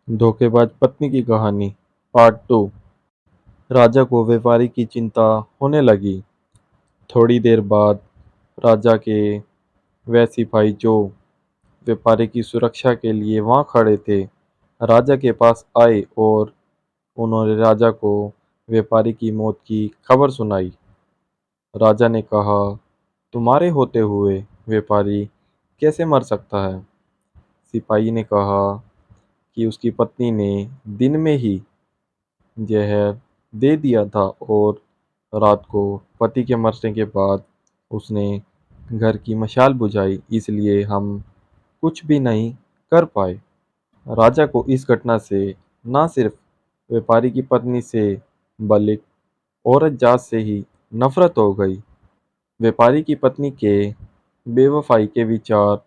धोखेबाज पत्नी की कहानी पार्ट 2। राजा को व्यापारी की चिंता होने लगी। थोड़ी देर बाद राजा के वह सिपाही जो व्यापारी की सुरक्षा के लिए वहां खड़े थे, राजा के पास आए और उन्होंने राजा को व्यापारी की मौत की खबर सुनाई। राजा ने कहा, तुम्हारे होते हुए व्यापारी कैसे मर सकता है? सिपाही ने कहा कि उसकी पत्नी ने दिन में ही जहर दे दिया था और रात को पति के मरने के बाद उसने घर की मशाल बुझाई, इसलिए हम कुछ भी नहीं कर पाए। राजा को इस घटना से न सिर्फ व्यापारी की पत्नी से बल्कि औरत जात से ही नफरत हो गई। व्यापारी की पत्नी के बेवफाई के विचार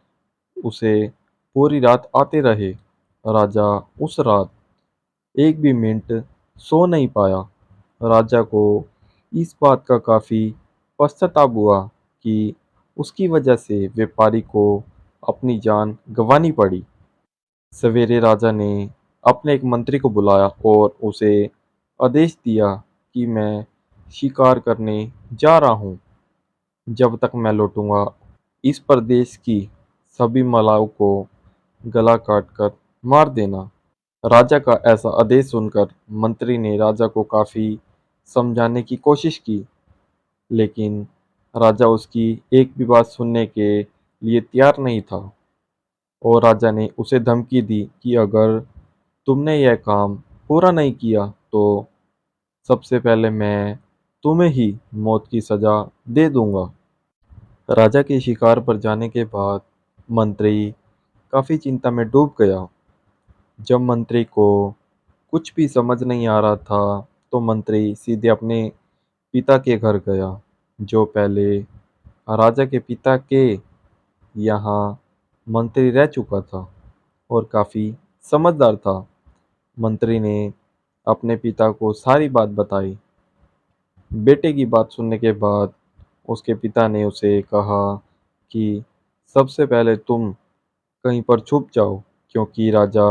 उसे पूरी रात आते रहे। राजा उस रात एक भी मिनट सो नहीं पाया। राजा को इस बात का काफ़ी पश्चाताप हुआ कि उसकी वजह से व्यापारी को अपनी जान गंवानी पड़ी। सवेरे राजा ने अपने एक मंत्री को बुलाया और उसे आदेश दिया कि मैं शिकार करने जा रहा हूँ। जब तक मैं लौटूंगा, इस प्रदेश की सभी महिलाओं को गला काटकर मार देना। राजा का ऐसा आदेश सुनकर मंत्री ने राजा को काफी समझाने की कोशिश की, लेकिन राजा उसकी एक भी बात सुनने के लिए तैयार नहीं था। और राजा ने उसे धमकी दी कि अगर तुमने यह काम पूरा नहीं किया तो सबसे पहले मैं तुम्हें ही मौत की सजा दे दूंगा। राजा के शिकार पर जाने के बाद मंत्री काफी चिंता में डूब गया। जब मंत्री को कुछ भी समझ नहीं आ रहा था, तो मंत्री सीधे अपने पिता के घर गया, जो पहले राजा के पिता के यहाँ मंत्री रह चुका था और काफ़ी समझदार था। मंत्री ने अपने पिता को सारी बात बताई। बेटे की बात सुनने के बाद उसके पिता ने उसे कहा कि सबसे पहले तुम कहीं पर छुप जाओ, क्योंकि राजा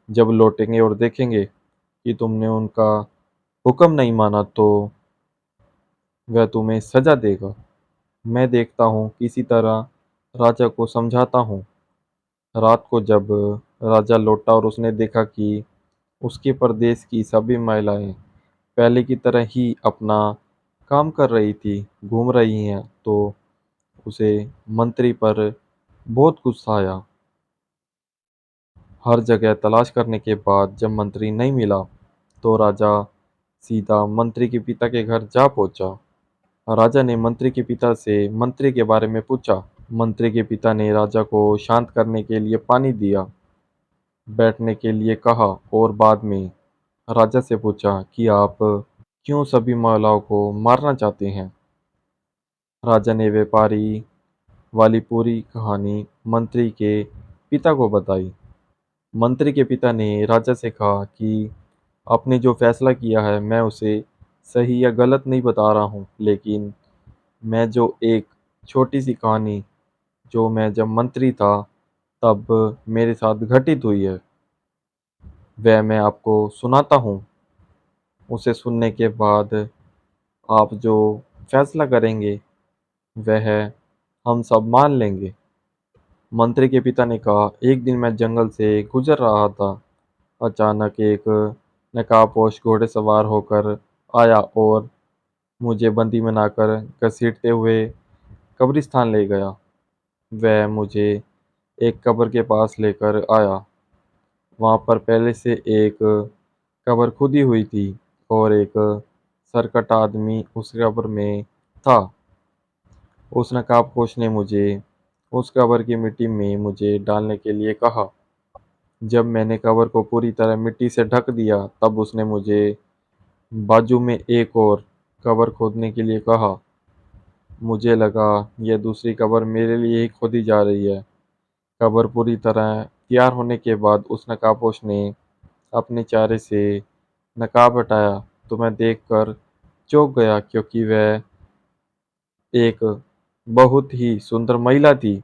जब लौटेंगे और देखेंगे कि तुमने उनका हुक्म नहीं माना तो वह तुम्हें सजा देगा। मैं देखता हूँ किसी तरह राजा को समझाता हूँ। रात को जब राजा लौटा और उसने देखा कि उसके प्रदेश की सभी महिलाएं पहले की तरह ही अपना काम कर रही थी, घूम रही हैं, तो उसे मंत्री पर बहुत गुस्सा आया। हर जगह तलाश करने के बाद जब मंत्री नहीं मिला, तो राजा सीधा मंत्री के पिता के घर जा पहुंचा। राजा ने मंत्री के पिता से मंत्री के बारे में पूछा। मंत्री के पिता ने राजा को शांत करने के लिए पानी दिया, बैठने के लिए कहा और बाद में राजा से पूछा कि आप क्यों सभी महिलाओं को मारना चाहते हैं। राजा ने व्यापारी वाली पूरी कहानी मंत्री के पिता को बताई। मंत्री के पिता ने राजा से कहा कि आपने जो फैसला किया है, मैं उसे सही या गलत नहीं बता रहा हूँ, लेकिन मैं जो एक छोटी सी कहानी जो मैं जब मंत्री था तब मेरे साथ घटित हुई है, वह मैं आपको सुनाता हूँ। उसे सुनने के बाद आप जो फैसला करेंगे वह हम सब मान लेंगे। मंत्री के पिता ने कहा, एक दिन मैं जंगल से गुजर रहा था। अचानक एक नकाबपोश घोड़े सवार होकर आया और मुझे बंदी बनाकर घसीटते हुए कब्रिस्तान ले गया। वह मुझे एक कब्र के पास लेकर आया। वहाँ पर पहले से एक कब्र खुदी हुई थी और एक सरकटा आदमी उस कब्र में था। उस नकाबपोश ने मुझे उस कब्र की मिट्टी में मुझे डालने के लिए कहा। जब मैंने कब्र को पूरी तरह मिट्टी से ढक दिया, तब उसने मुझे बाजू में एक और कब्र खोदने के लिए कहा। मुझे लगा यह दूसरी कब्र मेरे लिए ही खोदी जा रही है। कब्र पूरी तरह तैयार होने के बाद उस नकाबपोश ने अपने चेहरे से नकाब हटाया, तो मैं देखकर चौंक गया, क्योंकि वह एक बहुत ही सुंदर महिला थी।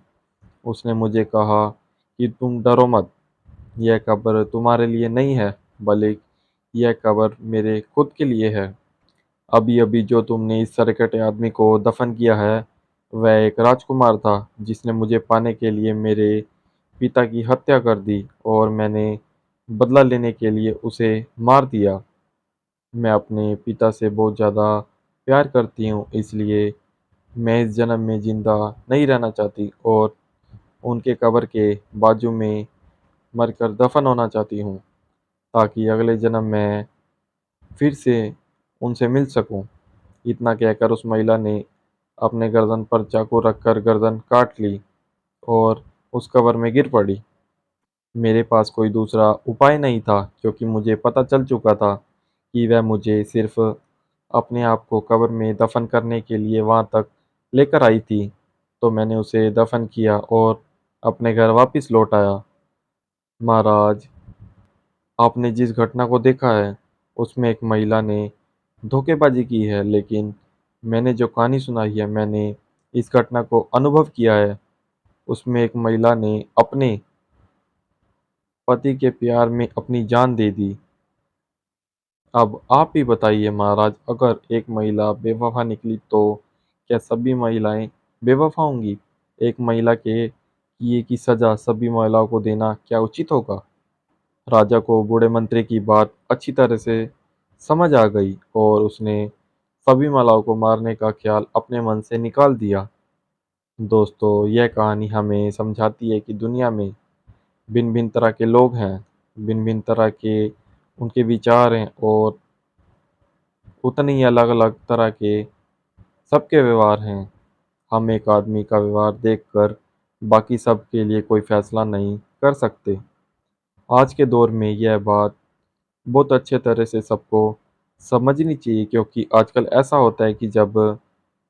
उसने मुझे कहा कि तुम डरो मत, यह कब्र तुम्हारे लिए नहीं है, बल्कि यह कब्र मेरे खुद के लिए है। अभी अभी जो तुमने इस सरकटे आदमी को दफन किया है, वह एक राजकुमार था जिसने मुझे पाने के लिए मेरे पिता की हत्या कर दी, और मैंने बदला लेने के लिए उसे मार दिया। मैं अपने पिता से बहुत ज़्यादा प्यार करती हूँ, इसलिए मैं इस जन्म में जिंदा नहीं रहना चाहती और उनके कब्र के बाजू में मरकर दफन होना चाहती हूँ, ताकि अगले जन्म में फिर से उनसे मिल सकूं। इतना कहकर उस महिला ने अपने गर्दन पर चाकू रखकर गर्दन काट ली और उस कब्र में गिर पड़ी। मेरे पास कोई दूसरा उपाय नहीं था, क्योंकि मुझे पता चल चुका था कि वह मुझे सिर्फ अपने आप को कब्र में दफन करने के लिए वहां तक लेकर आई थी। तो मैंने उसे दफन किया और अपने घर वापस लौट आया। महाराज, आपने जिस घटना को देखा है उसमें एक महिला ने धोखेबाजी की है, लेकिन मैंने जो कहानी सुनाई है, मैंने इस घटना को अनुभव किया है। उसमें एक महिला ने अपने पति के प्यार में अपनी जान दे दी। अब आप ही बताइए महाराज, अगर एक महिला बेवफा निकली तो क्या सभी महिलाएं बेवफा होंगी? एक महिला के किए की सजा सभी महिलाओं को देना क्या उचित होगा? राजा को बूढ़े मंत्री की बात अच्छी तरह से समझ आ गई और उसने सभी महिलाओं को मारने का ख्याल अपने मन से निकाल दिया। दोस्तों, यह कहानी हमें समझाती है कि दुनिया में भिन्न भिन्न तरह के लोग हैं, भिन्न भिन्न तरह के उनके विचार हैं, और उतने ही अलग अलग तरह के सबके व्यवहार हैं। हम एक आदमी का व्यवहार देखकर बाकी सब के लिए कोई फैसला नहीं कर सकते। आज के दौर में यह बात बहुत अच्छे तरह से सबको समझनी चाहिए, क्योंकि आजकल ऐसा होता है कि जब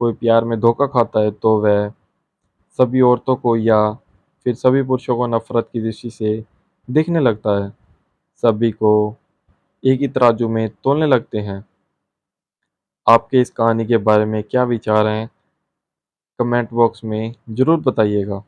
कोई प्यार में धोखा खाता है तो वह सभी औरतों को या फिर सभी पुरुषों को नफरत की दृष्टि से देखने लगता है, सभी को एक ही तराजू में तोलने लगते हैं। आपके इस कहानी के बारे में क्या विचार हैं? कमेंट बॉक्स में ज़रूर बताइएगा।